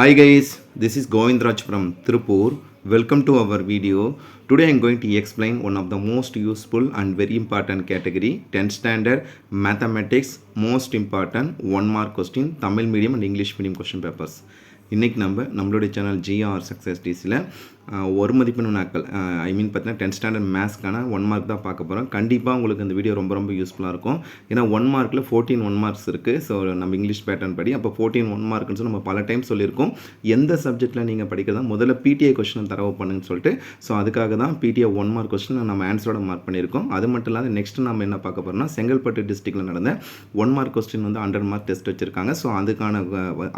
Hi guys, this is Govindraj from Tirupur. Welcome to our video. Today I am going to explain one of the most useful and very important category 10th standard mathematics most important 1 mark question Tamil medium and English medium question papers. இன்றைக்கி நம்மளுடைய channel GR success டிசியில் ஒரு மதிப்பெண் வினாக்கள் பார்த்தீங்கன்னா 10th standard மேத்ஸ்க்கான 1 mark தான் பார்க்க போகிறோம். கண்டிப்பாக உங்களுக்கு இந்த வீடியோ ரொம்ப யூஸ்ஃபுல்லாக இருக்கும். ஏன்னா 1 மார்க்கில் 14 1 மார்க்ஸ் இருக்குது. ஸோ நம்ம இங்கிலீஷ் பேட்டர்ன் படி அப்போ 14 1 மார்க்குன்னு சொல்லி நம்ம பல டைம் சொல்லியிருக்கோம். எந்த சப்ஜெக்ட்டில் நீங்கள் படிக்கிறதா முதல்ல பிடிஏ கொஸ்டின் தரவு பண்ணுன்னு சொல்லிட்டு ஸோ அதுக்காக தான் பிடிஏ 1 மார்க் கொஸ்டின் நம்ம ஆன்சரோட மார்க் பண்ணியிருக்கோம். அது மட்டும் இல்லாத நெக்ஸ்ட்டு நம்ம என்ன பார்க்க போகிறோம்னா செங்கல்பட்டு டிஸ்ட்ரிக்டில் நடந்த 1 மார்க் கொஸ்டின் 100 மார்க் டெஸ்ட் வச்சுருக்காங்க. ஸோ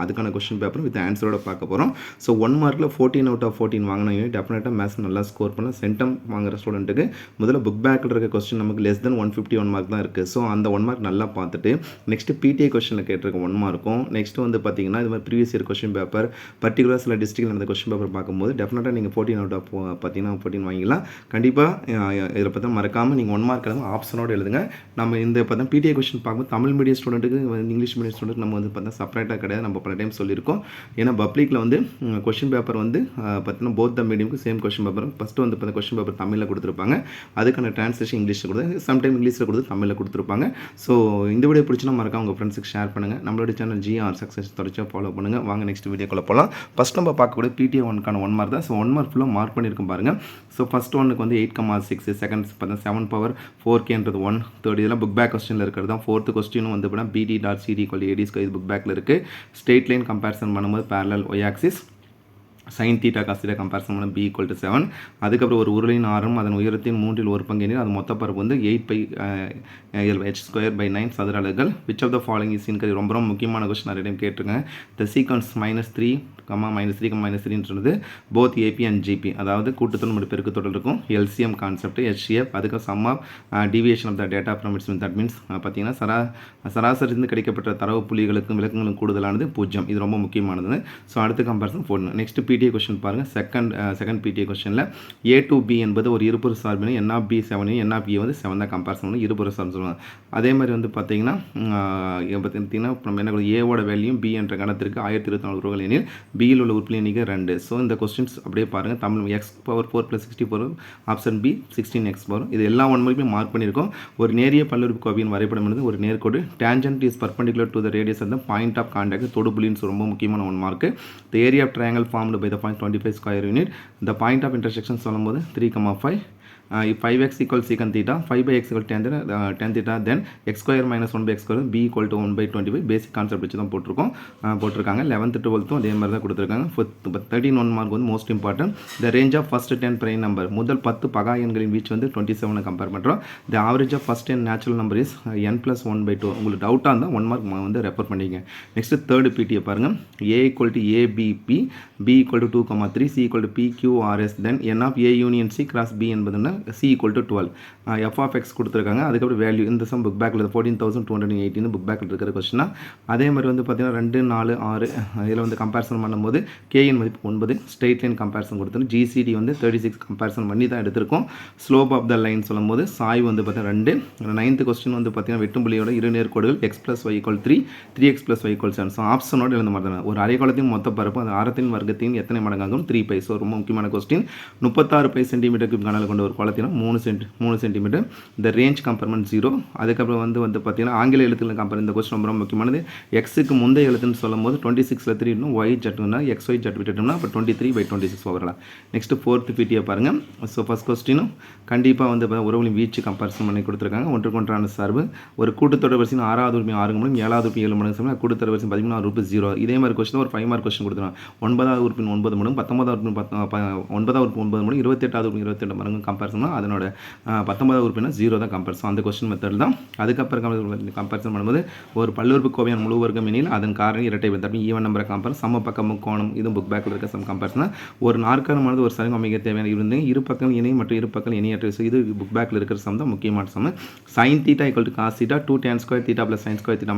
அதுக்கான கொஸ்டின் பேப்பர் வித் ஆன்சரோட பார்க்க போகிறோம். ஸோ 1 மார்க்கில் 14 out of 14 வாங்கினீங்க டெஃபினட்டாக மேத்ஸ் நல்லா ஸ்கோர் பண்ணலாம். சென்டம் வாங்குற ஸ்டூடெண்ட்டுக்கு முதல்ல புக் பேக்கில் இருக்க கொஸ்டின் நமக்கு லெஸ் தென் 151 மார்க் தான் இருக்குது. ஸோ அந்த 1 மார்க் நல்லா பார்த்துட்டு நெக்ஸ்ட்டு பிடிஏ கொஸ்டினில் கேட்டிருக்க 1 மார்க்கும் நெக்ஸ்ட்டு பார்த்தீங்கன்னா இது மாதிரி previous year question paper particular சில டிஸ்ட்ரிக்டில் நடந்த கொஸ்டின் பேப்பர் பார்க்கும்போது டெஃபினட்டாக நீங்கள் 14 out of பார்த்தீங்கன்னா 14 வாங்கிக்கலாம். கண்டிப்பாக இதில் பார்த்தா மறக்காமல் நீங்கள் 1 மார்க் எழுதுங்க, ஆப்ஷனோடு எழுதுங்க. நம்ம இந்த பார்த்தா பிடிஏ கொஸ்டின் பார்க்கும்போது தமிழ் மீடியம் ஸ்டூடெண்ட்டுக்கு இங்கிலீஷ் மீடியம் ஸ்டூடெண்ட் நம்ம பார்த்தா செப்பரேட்டாக கிடையாது. நம்ம பல டைம் சொல்லியிருக்கோம். ஏன்னா பப்ளிக்கில் கொஸ்டின் பேப்பர் பார்த்தீங்கன்னா போத் த மீடியமுக்கு சேம் கொஸ்டின் பேப்பர் ஃபஸ்ட்டு பார்த்தா கொஸ்டின் பேப்பர் தமிழில் கொடுத்துருப்பாங்க. அதுக்கான ட்ரான்ஸ்லேஷன் இங்கிலீஷில் கொடுத்து சம்டைம் இங்கிலீஷில் கொடுத்து தமிழில் கொடுத்துருப்பாங்க. ஸோ இந்த வீடியோ பிடிச்சினா மறக்காம உங்கள் ஃப்ரெண்ட்ஸுக்கு ஷேர் பண்ணுங்கள். நம்மளோட சேனல் ஜிஆர் சக்ஸஸ் தொடர்ச்சியாக ஃபாலோ பண்ணுங்கள். வாங்க நெக்ஸ்ட் வீடியோக்குள்ள போகலாம். ஃபஸ்ட் நம்ம பார்க்கக்கூடிய பிடிஏ 1க்கான 1 மார்க் தான். ஸோ 1 மார்க் ஃபுல்லாக மார்க் பண்ணியிருக்கும் பாருங்கள். ஸோ ஃபஸ்ட் ஒன்னுக்கு 8,6 செகண்ட்ஸ் பார்த்தா 7 பவர் 4Kன்றது 1 தேர்ட் இதெல்லாம் புக் பேக் கொஸ்டினில் இருக்கிறது தான். ஃபோர்த்து கொஸ்டினும் பார்த்தீங்கன்னா BD.CD = AD ஸ்கொயர் புக் பேக்கில் இருக்குது. ஸ்ட்ரெயிட் லைன் கம்பேரிசன் பண்ணும்போது parallel y axis sin theta cos theta comparison பண்ண b = 7. அதுக்கப்புறம் ஒரு உருளையின் ஆரம் அதன் உயரத்தின் 3/1 எனில் அது மொத்த பரப்பு 8πh²/9 சதுர அலகுகள். Which of the following is incorrect. ரொம்ப முக்கியமான கொஸ்டின் நிறைய டைம் கேட்டிருக்கேன். த சீக்வன்ஸ் -3, -3, -3ன்றது போத் ஏபி அண்ட் ஜிபி, அதாவது கூட்டுத்தொடர் மற்றும் பெருக்குத்தொடர் இருக்கும். எல்சிஎம் கான்செப்ட், HCF, அதுக்கு sum of deviation of the data from its mean. That means பார்த்தீங்கன்னா சராசரிந்து கிடைக்கப்பட்ட தரவு புள்ளிகளுக்கும் விளக்கங்களும் கூடுதலானது 0. இது ரொம்ப முக்கியமானது. ஸோ அடுத்த கம்பேரிசன் போடணும். நெக்ஸ்ட் பிடிஏ கொஸ்டின் பாருங்கள். செகண்ட் பிடிஏ கொஸ்டினில் A to B என்பது ஒரு இருபுற சார்பினை NB 7 NB 7 தான் கம்பேரிசன் பண்ணி இருபுற சார்பு சொல்லுவாங்க. அதே மாதிரி பார்த்தீங்கன்னா நம்ம என்ன ஏவோட வேல்யூம் B என்ற கணத்திற்கு 1024 ரூபாய் எனில் பியில் உள்ள உறுப்பு எண்ணிக்கை 2. ஸோ இந்த கொஸ்டின்ஸ் அப்படியே பாருங்கள். Tamil x⁴ + 64 option B 16x வரும். இது எல்லா 1 மார்க்குமே மார்க் பண்ணியிருக்கோம். ஒரு நேரிய பல்லுறுப்புக்கோவையின் வரைபடம் என்பது ஒரு நேர்கோடு. Tangent is perpendicular to the radius of the point of contact. தொடுபுள்ளின்னு ரொம்ப முக்கியமான 1 mark. The area of triangle formed by the point 25 square unit. The point of intersection சொல்லும்போது 3,5. If 5x = secant theta, 5/x = tan theta, then x² - 1/x² b = 1/25. Basic concept வச்சு தான் போட்டிருக்காங்க. 11th 12th அதே மாதிரி தான் கொடுத்துருக்காங்க. 13 1 mark most important. The range of first 10 prime number. முதல் 10 பகா எண்களின் வீச்சு 27 கம்பேர் பண்ணுறோம். The average of first 10 natural number is n + 1/2. உங்களுக்கு டவுட்டாக இருந்தால் 1 மார்க் ரெஃபர் பண்ணிங்க. நெக்ஸ்ட் தேர்ட் பிடிஏ பாருங்கள். A = ABP, B = 2,3, C = PQRS, then n of A union C cross B என்பதுன்னா C = 12. f of x கொடுத்துருக்காங்க. அதுக்கப்புறம் value இந்த some book பேக்கில் 14,218 புக் பேக்கில் இருக்கிற கொஸ்டினா. அதே மாதிரி பார்த்தீங்கன்னா 2, 4, 6 இதில் கம்பேரிசன் பண்ணும்போது Kன் மதிப்பு 9. ஸ்ட்ரெயிட் லைன் கம்பேரிசன் கொடுத்துருக்கு. GCD 36 கம்பேரிசன் பண்ணி தான் எடுத்திருக்கோம். ஸ்லோப் ஆஃப் த லைன் சொல்லும்போது சாய்வு பார்த்தீங்கன்னா 2. 9th கொஸ்டின் பார்த்தீங்கன்னா வெட்டும் புள்ளியோட இரு நேர்கோடுகள் x + y = 3, 3x + y = 7. So ஆப்ஷனோடு எழுந்த மாதிரி தான். ஒரு அரைக்கோளத்தின் மொத்த பரப்பு அந்த ஆரத்தின் வர்க்கத்தின் எத்தனை மடங்காகும் 3π. ஸோ ரொம்ப முக்கியமான கொஸ்டின். 36π சென்டிமீட்டருக்கு கனல் கொண்ட ஒரு கோளத்திலும் 3 சென்டிமீட்டர். இந்த ரேஞ்ச் கம்பேர்மெண்ட் 0. அதுக்கப்புறம் பார்த்தீங்கன்னா ஆங்கில எழுத்துக்கள் கம்பேர். இந்த கொஸ்டின் ரொம்ப முக்கியமானது. எக்ஸுக்கு முந்தைய எழுத்துன்னு சொல்லும்போது 26ல் 3 இன்னும் y ஜட்டுனா XY ஜட்டு விட்டுட்டோம்னா அப்போ 23/26 வரலாம். நெக்ஸ்ட் ஃபோர்த் பிடிஏ பாருங்கள். ஸோ ஃபஸ்ட் கொஸ்டினும் கண்டிப்பாக உறவுகளின் வீச்சு கம்பேரிசன் பண்ணி கொடுத்துருக்காங்க. ஒன்றுக்கொன்றான சார்பு ஒரு கூட்டுத்தொடர் வரிசையின் 6வது உறுப்பு 6 மடங்கு 7வது உறுப்பு 7 மடங்கு சமயம் கூட்டுத்தொடர் வரிசை 13வது உறுப்பு 0. இதே மாதிரி கொஸ்டின் ஒரு 5 மார்க் கொஸ்டின் கொடுத்துருவாங்க. 9வது உறுப்பின் 9 மடங்கு 19வது உறுப்பின் 9வது உறுப்பு 9 மடங்கு 28வது உறுப்பு 28 மடங்கு கம்பேரிசன். அதனோட 19வது உறுப்பினா 0 தான் கம்பேரிசன். அந்த கொஸ்டின் மெத்தட் தான். அதுக்கப்புறம் கம்பேரிசன் பண்ணும்போது ஒரு பல்லுறுப்புக்கோவையின் முழு வர்க்கம் எனில் அதன் காரணி இரட்டை தப்பி ஈவன் நம்பரை கம்பேர். சம பக்கம் முக்கோணம் இது புக் பேக்கில் இருக்க சம் கம்பேரிசன். ஒரு நாற்காரமானது ஒரு சரிங்க அமைக்க தேவையான இருந்து இரு பக்கம் இணை மற்றும் இரு பக்கம் இணையற்ற. இது புக் பேக்கில் இருக்கிற சம் தான் முக்கியமான some. sin θ = cos θ 2 tan square θ + sin square θ - =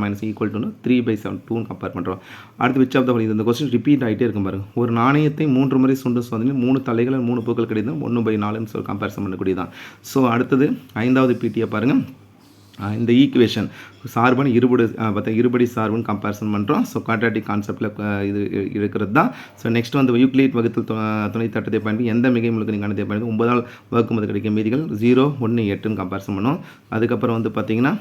3/7 compare பண்ணுறோம். அடுத்து விச் ஆஃப் த இந்த கொஸ்டின் ரிப்பீட் ஆகிட்டே இருக்கும் பாருங்க. ஒரு நாணயத்தை 3 முறை சுண்டு சோதனை 3 தலைகள் 3 பூக்கள் கிடையாது 1/4 சொல்லி கம்பேரிசன் பண்ணக்கூடியதான். ஸோ அடுத்தது 5வது பிடிஏ பாருங்கள். இந்த ஈக்குவேஷன் சார்பன் இருபடி சார்பன் கம்பேரிசன் பண்ணுறோம். ஸோ குவாட்ராட்டிக் கான்செப்டில் இது இருக்கிறது தான். ஸோ நெக்ஸ்ட் வந்து யூக்ளிட் வகுத்தல் துணை தட்டத்தை பயன்படுத்தி எந்த மிகை முழுக்க கணத்தை பயன்படுத்தி 9ஆல் வகுக்கும்போது கிடைக்கும் மீதிகள் 0, 1, 8ன்னு கம்பேரிசன் பண்ணோம். அதுக்கப்புறம் வந்து பார்த்தீங்கன்னா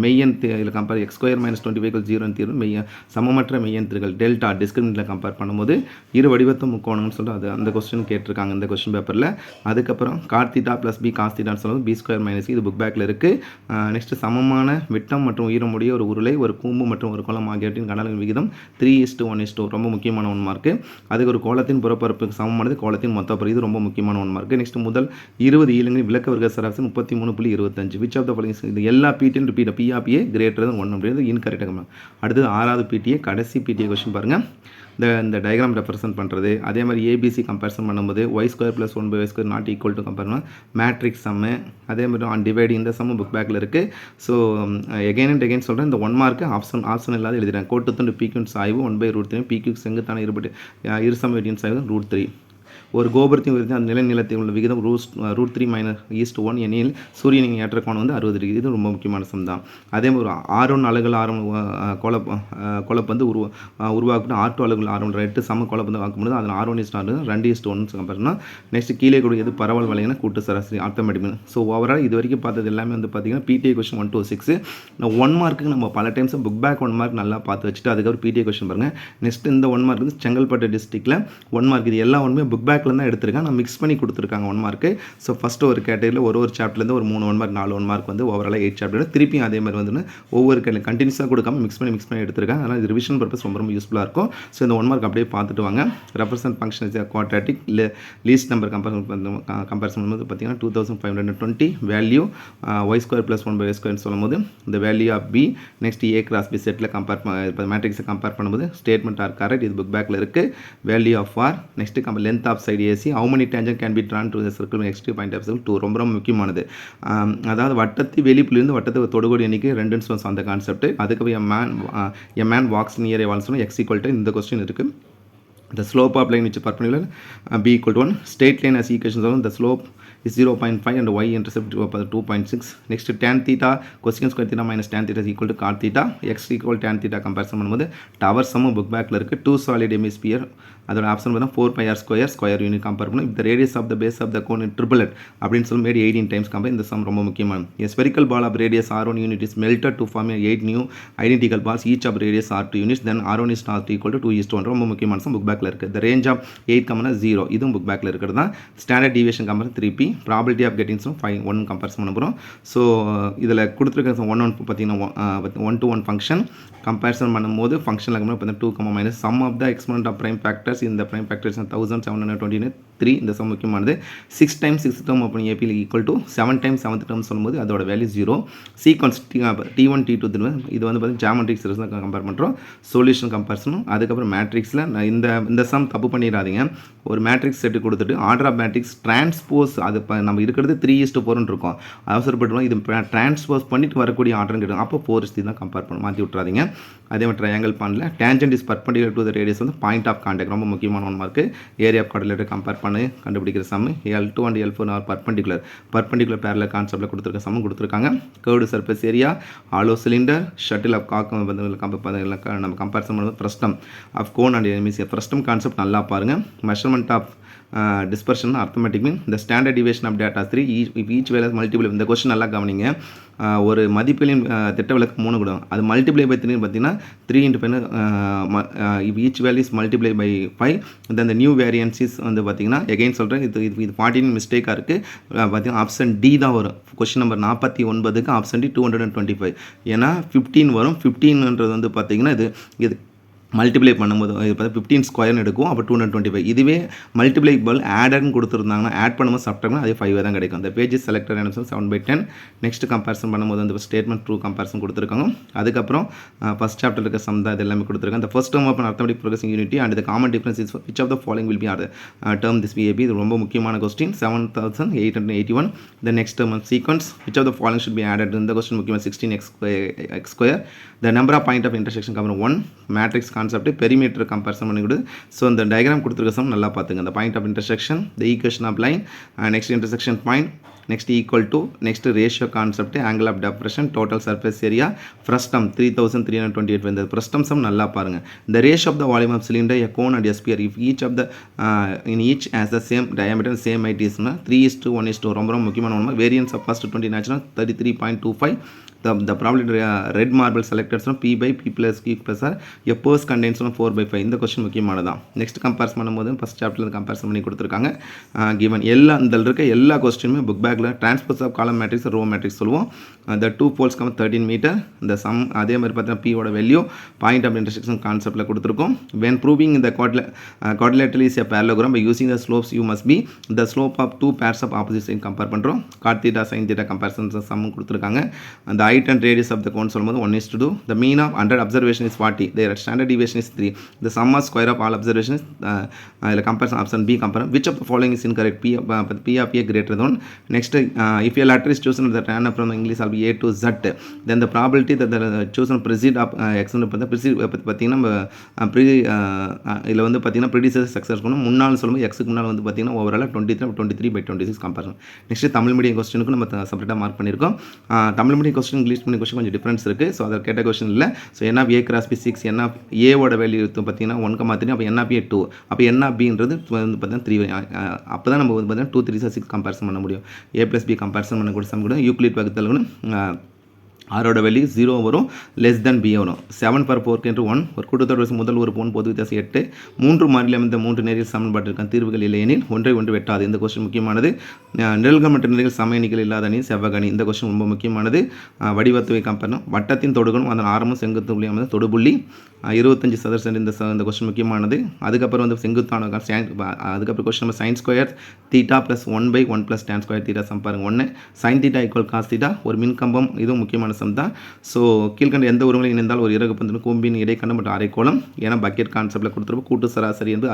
மெய்யன் இதில் கம்பேர் x² - 25 0 தீர்வு சமமற்ற மெய்யன் திரிகள் டெல்டா டிஸ்கிரிமினேட்டில் கம்பேர் பண்ணும்போது இரு வடிவத்தை முக்கோணம்னு சொல்லிட்டு அது அந்த கொஸ்டின் கேட்டிருக்காங்க இந்த கொஸ்டின் பேப்பரில். அதுக்கப்புறம் கார்த்தீட்டா + b காஸ்தீட்டான்னு சொல்லுவது b² - இது புக் பேக்கில் இருக்குது. நெக்ஸ்ட் சமமான விட்டம் மற்றும் உயரமுடைய ஒரு உருளை, ஒரு கூம்பு மற்றும் ஒரு கோளம் ஆகியவற்றின் கனஅளவின் விகிதம் 3:1:2 ரொம்ப முக்கியமான 1 மார்க்கு. அதுக்கு ஒரு கோளத்தின் புறப்பரப்புக்கு சமமானது கோளத்தின் மொத்த பரப்பு, இது ரொம்ப முக்கியமான 1 மார்க்கு. நெக்ஸ்ட் முதல் 20 ஈலங்களின் விளக்க வர்க்க சராசரி 33.25. விச் ஆஃப் த ஃபாலோயிங் இது எல்லா பீட்டியும் repeat P of A greater than 1 அப்படிங்கிறது இன்கரெக்டாக. அடுத்தது 6வது PTA கடைசி PTA கொஸ்டின் பாருங்கள். இந்த டயக்ராம் ரெப்ரசென்ட் பண்ணுறது, அதே மாதிரி ABC கம்பேரிசன் பண்ணும்போது y² + 1/y² not equal to compare பண்ணால் மேட்ரிக்ஸ் சம்மு, அதே மாதிரி ஆன் டிவைடிங் இந்த சம்மு புக் பேக்கில் இருக்குது. ஸோ எகைன் அண்ட் எகைன் சொல்கிறேன், இந்த 1 மார்க்கு ஆப்ஷன் இல்லாத எழுதுகிறேன். கோட்டுத்துண்டு PQ சாய்வு 1/√3, PQ செங்குத்தான இருசம வெட்டியின் சாய்வு √3. ஒரு கோபுரத்தையும் உயர்த்தி அந்த நிலத்தில் உள்ள விகிதம் √3 - 1 எனில் சூரியனின் ஏற்ற கோணம் வந்து 60 டிகிரி. இது ரொம்ப முக்கியமான சம் தான். அதே மாதிரி R1 அலகுகள் R1 கோலப்பந்து உருவாக்கிட்டு R2 அலகுகள் R1 8 சம கோலப்பந்து வாக்கும்போது அதில் R1:R 2:1 கம்பேர் பண்ணால் நெக்ஸ்ட் கீழே கூடியது பரவல் வலையின கூட்டு சராசரி ஆர்த்தமெட்டிக். ஸோ ஓவரால் இது வரைக்கும் பார்த்தது எல்லாமே வந்து பார்த்தீங்கன்னா PTA கொஸ்டின் 1 to 6. 1 மார்க்குக்கு நம்ம பல டைம்ஸ் புக் பேக் 1 மார்க் நல்லா பார்த்து வச்சுட்டு அதுக்கப்புறம் PTA கொஸ்டின் பாருங்கள். நெக்ஸ்ட் இந்த 1 மார்க் வந்து செங்கல்பட்டு டிஸ்ட்ரிக்டில் 1 மார்க். இது எல்லா ஒன்றுமே புக் பேக்கில் தான் எடுத்திருக்காங்க, நான் மிக்ஸ் பண்ணி கொடுத்துருக்காங்க 1 மார்க்கு. ஸோ ஃபஸ்ட்டு ஒரு கேட்டகரியில் ஒரு சாப்டர்லேருந்து ஒரு 3 1 மார்க் 4 1 மார்க் வந்து ஓவராலாக 8 சாப்டர். திருப்பியும் அதே மாதிரி வந்து ஒவ்வொரு கேட்டகரி கண்டினியூஸாக கொடுக்காம மிக்ஸ் பண்ணி எடுத்திருக்காங்க. அதனால் இது ரிவிஷன் பர்பஸ் ரொம்ப யூஸ்ஃபுல்லாக இருக்கும். ஸோ இந்த 1 மார்க் அப்படியே பார்த்துட்டு வாங்க. Represent function is quadratic least number comparison பண்ணும்போது பார்த்தீங்கன்னா 2520 வேல்யூ y² + 1/y² சொல்லும்போது இந்த value of B next A × B செட்டில் மேட்ரிக்ஸை கம்பேர் பண்ணும்போது ஸ்டேட்மெண்ட் ஆர் கரெக்ட். இது புக் பேக்கில் இருக்குது. Value of R next length of side AC how many tangent can be drawn to the circle with extreme point of circle 2 ரொம்ப முக்கியமானது. அதாவது வட்டத்தை வெளிப்புலிருந்து வட்டத்தை தொடுகோடு எண்ணிக்கை 2ன்னு சொல்லுவோம் அந்த கான்செப்ட். அதுக்கு a man walks near a wall சொன்னால் x = இந்த கொஸ்டின் இருக்குது. The slope of line which is perpendicular B = 1. Straight line as equations the slope is 0.5 and y intercept 2.6. Next tan theta cosecant square theta minus tan theta is equal to cot theta. X equal tan theta comparison பண்ணும்போது tower some book பேக்கில் இருக்குது. 2 solid hemisphere அதோட option பார்த்தா 4πr² square unit compare பண்ணணும். இந்த radius of the base of the cone triple அப்படின்னு சொல்லி made 18 times compare. இந்த சம் ரொம்ப முக்கியமானது. A spherical ball of radius R1 unit is melted to form 8 new identical balls each of radius R2 units. Then R1 is not equal to 2:1 ரொம்ப முக்கியமான some book பேக்கில் இருக்குது. The range of 8, 0 இதுவும் book பேக்கில் இருக்கிறது தான். Standard deviation compare 3p probability of getting 1 comparison பண்ண போகிறோம். ஸோ இதில் கொடுத்துருக்க 1 பார்த்தீங்கன்னா 1 to 1 ஃபங்க்ஷன் கம்பேரிசன் பண்ணும்போது ஃபங்க்ஷனில் பார்த்தீங்கன்னா 2, sum of the exponent of prime factors இந்த ப்ரைம் ஃபேக்டர்ஸ் 1723 இந்த சம் முக்கியமானது. 6 times 6th term of an AP equal to 7 times 7th term சொல்லும்போது அதோட வேல்யூ 0. சீக்வன்ஸ் T1 T2 இது வந்து பார்த்தீங்கன்னா ஜாமெட்ரிக் சீரிஸ் தான் கம்பேர் பண்ணுறோம். சொல்யூஷன் கம்பேரிசனும் அதுக்கப்புறம் மேட்ரிக்ஸில் இந்த சம் தப்பு பண்ணிடாதீங்க. ஒரு மேட்ரிக்ஸ் செட்டு கொடுத்துட்டு ஆர்டர் ஆஃப் மேட்ரிக்ஸ் டிரான்ஸ்போஸ் அது நம்ம இருக்கிறது 3:4 இருக்கும். அவசரப்பட்டுருவோம். இது டிரான்ஸ்போஸ் பண்ணிட்டு வரக்கூடிய ஆர்டர்னு கேட்டோம். அப்போ 4:3 தான் கம்பேர் பண்ண மாற்றி விட்றாதீங்க. அதே மாதிரி ட்ரையாங்கிள் பாண்டில் tangent is perpendicular to the radius வந்து பாயிண்ட் ஆஃப் கான்டாக்ட் ரொம்ப முக்கியமான 1 mark. Area of quadrilateral compare பண்ணி கண்டுபிடிக்கிற sum L2 and L4 are perpendicular parallel கான்செப்டில் கொடுத்துருக்க சம் கொடுத்துருக்காங்க. Curved surface area, hollow cylinder, shuttle of cock நம்ம கம்பேரிசன் பண்ணுறது frustum of cone and hemisphere. Frustum concept நல்லா பாருங்கள். Measurement of dispersion arithmetic mean இந்த standard deviation of data 3 each வேலை multiple. இந்த கொஸ்டின் நல்லா கவனிங்க. ஒரு மதிப்பெண்ணின் திட்ட விலக்கு 3 கொடுக்கும். அது மல்டிப்ளை பை 3 பார்த்தீங்கன்னா 3 × 5 each value is multiply by 5. இந்த நியூ வேரியன்ஸிஸ் வந்து பார்த்தீங்கன்னா எகைன் சொல்கிறேன், இது 14 மிஸ்டேக்காக இருக்குது. பார்த்தீங்கன்னா ஆப்ஷன் டி தான் வரும். கொஸ்டின் நம்பர் 49க்கு ஆப்ஷன் டி 225. ஏன்னா 15 வரும். 15ன்றது வந்து பார்த்தீங்கன்னா இது மல்டிப்ளை பண்ணும்போது இது பார்த்தா 15 ஸ்கொயர்னு எடுக்கும். அப்போ 225. இதுவே மல்டிப்ளைபிள் ஆடர்னு கொடுத்துருந்தாங்கன்னா ஆட் பண்ணும்போது சப்ட்ராக்ட்னா அதே 5 தான் கிடைக்கும். அந்த page selected answer 7/10. Next comparison பண்ணும்போது அந்த ஸ்டேட்மெண்ட் ட்ரூ கம்பேரிசன் கொடுத்துருக்காங்க. அதுக்கப்புறம் ஃபஸ்ட் சாப்டர் இருக்க சம் தான் இது எல்லாமே கொடுத்துருக்காங்க. இந்த first term of arithmetic progression unity and the common difference is which of the following will be are term this VAB. இது ரொம்ப முக்கியமான question. 7881. The next term sequence which of the following should be added. இந்த question முக்கியமாக 16x². The number of point of intersection compare 1 matrix concept perimeter comparison பண்ணி கொடு. So இந்த diagram கொடுத்துருக்க some நல்லா பார்த்துங்க. இந்த point of intersection, the equation of line, next intersection point, next equal to next ratio concept angle of depression total surface area frustum 3328 வந்தது frustum some நல்லா பாருங்கள் the ratio of the volume of cylinder a cone and a sphere if each of the in each has the same diameter and same height is 3:1:2 ரொம்ப முக்கியமான ஒன்று variance of first 20 natural 33.25 the probability red marble selected P by P plus Q plus R a purse contains 4/5 இந்த question முக்கியமானதான் next compares பண்ணும்போது first சாப்டர்ல comparison பண்ணி கொடுத்துருக்காங்க given எல்லா இந்த இருக்க எல்லா கொஸ்டினுமே புக் பேக்ல transpose of column matrix row matrix சொல்லுவோம் the two poles come 13 metre இந்த சம் அதே மாதிரி பார்த்தா P ஓட வேல்யூ பாயிண்ட் ஆஃப் இன்டர்செக்ஷன் கான்செப்ட்ல கொடுத்துருக்கோம் when proving the quadrilateral is a parallelogram by using the slopes you must be the slope of two pairs of opposite side compare பண்றோம் cot theta sin theta comparison sum கொடுத்துருக்காங்க அந்த height and radius of the cone சொல்லும்போது 1:2 the mean of 100 observation is 40 their standard deviation is 3 the sum of square of all observations the comparison option B compare which of the following is incorrect P of A greater than next if a letter is chosen the random from English will be A to Z then the probability that the chosen precede of X னு பார்த்தா precede பார்த்தீங்கன்னா இதுல வந்து பார்த்தீங்கன்னா predecessor success பண்ணனும் முன்னால சொல்லும்போது X க்கு முன்னால வந்து பார்த்தீங்கன்னா overall 23/26 comparison next Tamil medium क्वेश्चनக்கு நம்ம செப்பரேட்டா மார்க் பண்ணிருக்கோம் Tamil medium question English medium question கொஞ்சம் டிஃபரன்ஸ் இருக்கு சோ அத கேட்ட क्वेश्चन இல்ல so n of a cross b 6 n of a ஓட வேல்யூ பார்த்தீங்கன்னா 1,3 அப்ப n of a 2 அப்ப n of b ன்றது வந்து பார்த்தீங்கன்னா 3 அப்பதான் நம்ம வந்து பார்த்தீங்கன்னா 2 3 6 கம்பேரிசன் பண்ண முடியும் a plus b கம்பேரிசன் பண்ண கூட சம் கூட யூக்ளிட் வகுத்தல்னு ஆரோட வேல்யூ 0 வரும் less than b வரும் 7 per 4 into 1 ஒரு கூட்டுத்தொடர் முதல் ஒரு பொன் பொது வித்தியாசம் 8 மூன்று மாறிலி அமைந்த மூன்று நேரியல் சமன்பாடு இருக்க தீர்வுகள் இல்லை எனில் ஒன்றை ஒன்று வெட்டாது இந்த क्वेश्चन முக்கியமானது நிழல்கள் மற்றும் நிலைகள் சம எண்ணிக்கையில் இல்லாத அணி செவ்வகணி இந்த क्वेश्चन ரொம்ப முக்கியமானது வடிவத்துவை கம்பேர் வட்டத்தின் தொடுகோணம் அதன் ஆரமும் செங்குத்து புள்ளி அமைந்த தொடுபுள்ளி 25 சதுர சென்ட் இந்த क्वेश्चन முக்கியமானது அதுக்கப்புறம் வந்து செங்குத்தான அதுக்கப்புறம் क्वेश्चन நம்ம sin square θ + 1/1 + tan square θ sum பாருங்க 1 sin θ = cos θ ஒரு மின்கம்பம் இதுவும் முக்கியமான சம் தான் சோ கீழ்க்கண்ட எந்த உருவங்களை இணைந்தால் ஒரு இறகு பந்தின் கூம்பின் இடைக்கண்டம் மற்றும் அரைக்கோளம் ஏனா பக்கெட் கான்செப்ட்ல கொடுத்திருப்போம் கூட்டு சராசரி என்று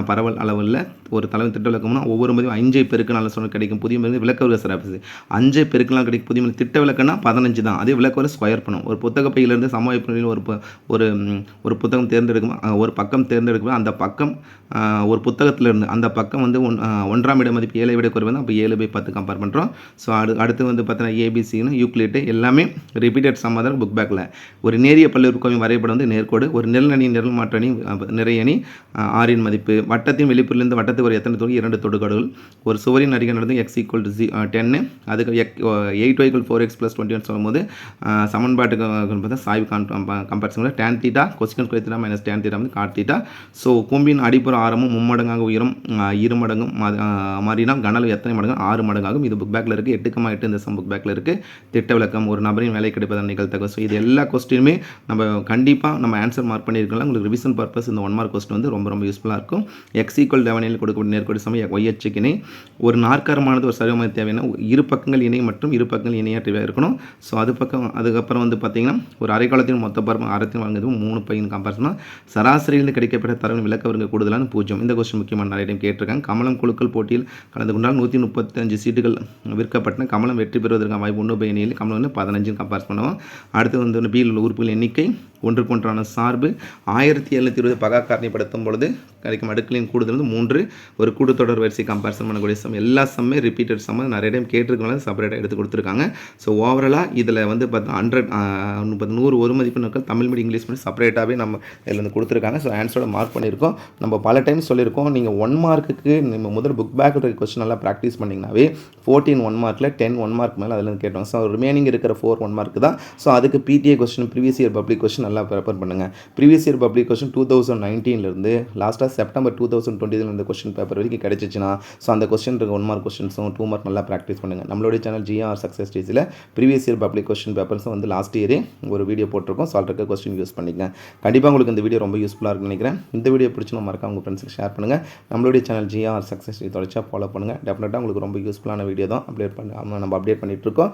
பரவல் அளவுல ஒரு தலைவன் திட்ட விளக்கம்னா ஒவ்வொரு மதிப்பு 5 பெருக்கனால சொன்ன கிடைக்கும் புதிய மதிப்பு விளக்க வர்க்க சராசரி 5 பெருக்கனால கிடைக்கும் புதிய மதிப்பு திட்ட விளக்கம்னா 15 தான் அதே விளக்க வர்க்க ஸ்கொயர் பண்ணும் ஒரு புத்தக பையில இருந்து சமவாய்ப்பு நிலையில் ஒரு புத்தகம் தேர்ந்தெடுக்கும் ஒரு பக்கம் தேர்ந்தெடுக்கும் அந்த பக்கம் ஒரு புத்தகத்துல இருந்து அந்த பக்கம் வந்து 1ஆம் இட மதிப்பு 7 ஐ விட குறைவு அப்ப 7/10 கம்பேர் பண்றோம் சோ அடுத்து வந்து பார்த்தா ABC னு யூக்ளிட் எல்லாமே ரிப்பீட்டட் சம் தான் புக் பேக்ல ஒரு நேரிய பல்லுறுப்புக்கோவை வரைபடம் வந்து நேர்கோடு ஒரு நிழல் நிரல் மாற்றணி நிறையணி r இன் மதிப்பு வட்டத்தின் வெளிப்புறத்தில் இருந்து வட்டத்துக்கு ஒரு எத்தனை தொடு இரண்டு தொடுகோடுகள் ஒரு சுவரின் அருகே நடந்து x = 10 அதுக்கு 8y = 4x + 21 சொல்லும்போது சமன்பாட்டுக்கு பார்த்தா சாய்வு கம்பேரிசன்ல tan θ cosecant square θ - tan θ வந்து cot θ சோ கூம்பின் அடிப்புற ஆரமும் மும்மடங்காக உயரம் இரு மடங்கும் மாறினால் கன அளவு எத்தனை மடங்கு 6 மடங்காகும் இது புக் பேக்ல இருக்கு 8,8 இந்த சம் புக் பேக்ல இருக்கு திட்ட விளக்கம் ஒரு நபரின் வேலை கிடைப்பதன் நிகழ்தகவு சோ இது எல்லா क्वेश्चनமே நம்ம கண்டிப்பா நம்ம ஆன்சர் மார்க் பண்ணிருக்கலாம் உங்களுக்கு ரிவிஷன் பர்பஸ் இந்த 1 மார்க் क्वेश्चन வந்து ரொம்ப யூஸ்ஃபுல்லா இருக்கும் x = 11 இல் கொடுக்கப்பட்ட நேர்கோடு சமம் y அச்சுக்கு இணை ஒரு நாற்கரமானது ஒரு சரிவமான தேவையான இரு பக்கங்கள் இணை மற்றும் இரு பக்கங்கள் இணையற்றவை இருக்கணும் சோ அதுக்கு அப்புறம் வந்து பாத்தீங்கன்னா ஒரு அரைக்கோளத்தின் மொத்த பரப்பு ஆரத்தின் வழங்குது 3 பையின் கம்பேரிசன் சராசரியிலிருந்து கிடைக்கப்பட்ட தரவின் விளக்க வர்க்க கூடுதலான 0 இந்த क्वेश्चन முக்கியமான நிறைய டைம் கேட்டிருக்காங்க கமலம் குழுக்கள் போட்டியில் கலந்து கொண்டால் 135 சீட்டுகள் விற்கப்பட்டன கமலம் வெற்றி பெறுவதற்கான வாய்ப்பு 1/7 கமலம் வந்து 15 கம்பேர் பண்ணுவோம் அடுத்து வந்து பி உறுப்புகளின் எண்ணிக்கை ஒன்றுக்கு ஒன்றான சார்பு 1720 பகா காரணிப்படுத்தும் பொழுது கிடைக்கும் அடுக்குகளின் கூடுதல் வந்து 3 ஒரு கூட்டுத்தொடர் வரிசை கம்பேரிசன் பண்ணக்கூடிய சம் எல்லா சம்மே ரிப்பீட்டட் சம் நிறைய டைம் கேட்டிருக்கனால செப்பரேட்டாக எடுத்து கொடுத்துருக்காங்க ஸோ ஓவராலாக இதில் வந்து 100 ஒரு மதிப்பெண்கள் தமிழ் மீடியம் இங்கிலீஷ் மீடியம் செப்பரேட்டாகவே நம்ம இதில் வந்து கொடுத்துருக்காங்க ஸோ ஆன்சரோட மார்க் பண்ணியிருக்கோம் நம்ம பல டைம் சொல்லியிருக்கோம் நீங்கள் 1 மார்க்குக்கு நம்ம முதல் புக் பேக் இருக்க கொஸ்டின் நல்லா ப்ராக்டிஸ் பண்ணிங்கனாவே 14 1 மார்க்கில் 10 1 மார்க் மேலே அதில் கேட்டோம் ஸோ ரிமைனிங் இருக்கிற 4 1 மார்க் தான் ஸோ அதுக்கு PTA question previous year public question நல்லா ப்ரிப்பேர் பண்ணுங்க ப்ரீவியஸ் இயர் பப்ளிக் கொஸ்டின் 2019 இருந்து லாஸ்ட்டாக செப்டம்பர் 2020 இந்த கொஸ்டின் பேப்பர் வரைக்கும் கிடைச்சிச்சுன்னா ஸோ அந்த கொஸ்டின் இருக்க 1 மார்க் கொஸ்டின்ஸும் 2 மார்க் நல்லா ப்ராக்டிஸ் பண்ணுங்க நம்மளுடைய சேனல் ஜிஆர் சக்ஸஸ் டீஸில் ப்ரீவியஸ் இயர் பப்ளிக் கொஸ்டின் பேப்பர்ஸும் வந்து லாஸ்ட் இயரே ஒரு வீடியோ போட்டிருக்கோம் ஸோ இருக்க கொஸ்டின் யூஸ் பண்ணிக்கங்க கண்டிப்பாக உங்களுக்கு இந்த வீடியோ ரொம்ப யூஸ்ஃபுல்லாக இருக்குன்னு நினைக்கிறேன் இந்த வீடியோ பிடிச்சணும் மறக்காம உங்கள் ஃப்ரெண்ட்ஸுக்கு ஷேர் பண்ணுங்கள் நம்மளுடைய சேனல் ஜிஆர் சக்ஸஸ் டீ தொடர்ச்சியாக ஃபாலோ பண்ணுங்கள் டெஃபினட்டாக உங்களுக்கு ரொம்ப யூஸ்ஃபுல்லான வீடியோ தான் நம்ம அப்டேட் பண்ணிட்டு இருக்கோம்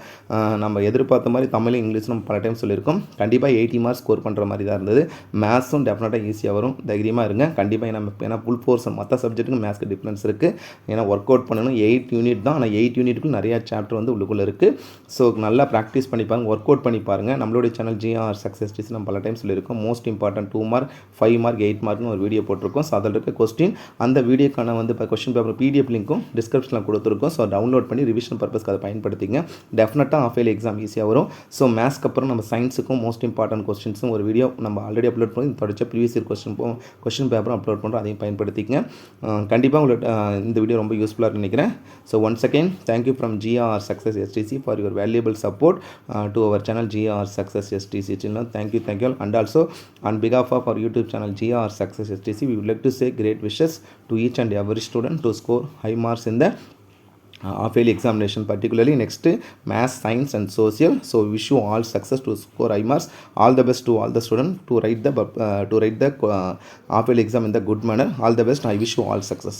நம்ம எதிர்பார்த்த மாதிரி தமிழ் இங்கிலீஷ் நம்ம பல டைம் சொல்லியிருக்கோம் கண்டிப்பாக 80 மார்க்ஸ் ஸ்கோர் பண்ணுற மாதிரி தான் இருந்தது. மேத்ஸும் டெஃபினட்டாக ஈஸியாக வரும், தைரியமாக இருங்க. கண்டிப்பாக ஏன்னா ஃபுல் ஃபோர்ஸ் மற்ற சப்ஜெக்ட்டுக்கு மேத்ஸ்க்கு டிஃப்ரென்ஸ் இருக்குது. ஏன்னா ஒர்க் அவுட் பண்ணணும். 8 யூனிட் தான், ஆனால் 8 யூனிட்டுக்கு நிறையா சாப்டர் வந்து உள்ளுக்குள்ளே இருக்குது. ஸோ நல்லா ப்ராக்டிஸ் பண்ணி பாருங்கள், ஒர்க் அவுட் பண்ணி பாருங்கள். நம்மளுடைய சேனல் ஜிஆர் சக்ஸஸ் டிசி நம்ம பல டைம் சொல்லியிருக்கோம். மோஸ்ட் இம்பார்ட்டன்ட் 2 மார்க் 5 மார்க் 8 மார்க்னு ஒரு வீடியோ போட்டிருக்கோம். ஸோ அதில் இருக்க கொஸ்டின், அந்த வீடியோக்கான வந்து இப்போ கொஸ்டின் பேப்பர் PDF லிங்க்கும் டிஸ்கிரிப்ஷனில் கொடுத்துருக்கோம். ஸோ டவுன்லோட் பண்ணி ரிவிஷன் பர்பஸ்க்கு அதை பயன்படுத்திங்க. டெஃபினட்டாக ஆஃப் இயர்லி எக்ஸாம் ஈஸியாக வரும். ஸோ மேத்ஸ்க்கு அப்புறம் நம்ம சயின்ஸுக்கும் மோஸ்ட் இம்பார்ட்டன்ட் கொஸ்டின்ஸும் ஒரு வீடியோ நம்ம ஆல்ரெடி அப்லோட் பண்ணி தொடச்ச ப்ரீவியஸ் இயர் கொஸ்டின் பேப்பரும் அப்லோட் பண்ணுறோம், அதையும் பயன்படுத்திங்க. கண்டிப்பாக உங்களுக்கு இந்த வீடியோ ரொம்ப யூஸ்ஃபுல்லாக இருக்குன்னு நினைக்கிறேன். So once again thank you from GR Success STC for your valuable support to our channel GR Success STC channel. Thank you all. And also on behalf of our YouTube channel GR Success STC, we would like to say great wishes to each and every student to score high marks in the half-yearly examination, particularly next math, science and social. So wish you all success to score high marks. All the best to all the students to write the half-yearly exam in the good manner. All the best. I wish you all success.